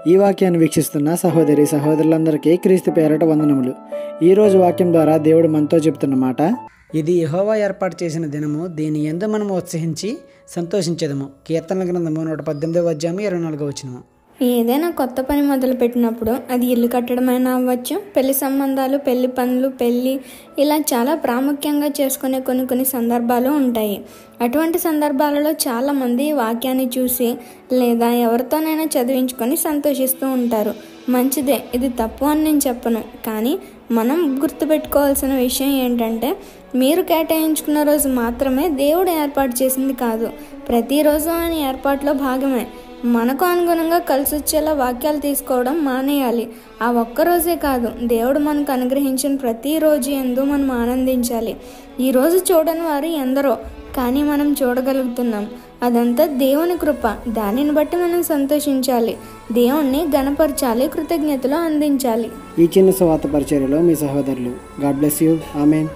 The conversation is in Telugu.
ఈ వాక్యాన్ని వీక్షిస్తున్న సహోదరి సహోదరులందరికీ క్రీస్తు పేరట వందనములు. ఈరోజు వాక్యం ద్వారా దేవుడు మనతో చెప్తున్న మాట, ఇది యెహోవా ఏర్పాటు చేసిన దినము, దీని యందు మనము ఉత్సహించి సంతోషించెదము. కీర్తనల గ్రంథము 118:24. ఏదైనా కొత్త పని మొదలుపెట్టినప్పుడు అది ఇల్లు కట్టడమైనా అవ్వచ్చు, పెళ్లి సంబంధాలు, పెళ్లి పనులు, పెళ్ళి ఇలా చాలా ప్రాముఖ్యంగా చేసుకునే కొన్ని సందర్భాలు ఉంటాయి. అటువంటి సందర్భాలలో చాలామంది వాక్యాన్ని చూసి లేదా ఎవరితోనైనా చదివించుకొని సంతోషిస్తూ ఉంటారు. మంచిదే, ఇది తప్పు అని నేను చెప్పను. కానీ మనం గుర్తుపెట్టుకోవాల్సిన విషయం ఏంటంటే, మీరు కేటాయించుకున్న రోజు మాత్రమే దేవుడు ఏర్పాటు చేసింది కాదు. ప్రతిరోజు ఆయన ఏర్పాటులో భాగమే. మనకు అనుగుణంగా కలిసి వచ్చేలా వాక్యాలు తీసుకోవడం మానేయాలి. ఆ ఒక్కరోజే కాదు, దేవుడు మనకు అనుగ్రహించిన ప్రతిరోజు యందు మనం ఆనందించాలి. ఈరోజు చూడని వారు ఎందరో, కానీ మనం చూడగలుగుతున్నాం. అదంతా దేవుని కృప. దానిని బట్టి మనం సంతోషించాలి, దేవుణ్ణి ఘనపరచాలి, కృతజ్ఞతలు అందించాలి. ఈ చిన్న సువార్త పరిచర్యలో మీ సహోదరులు. God bless you. ఆమేన్.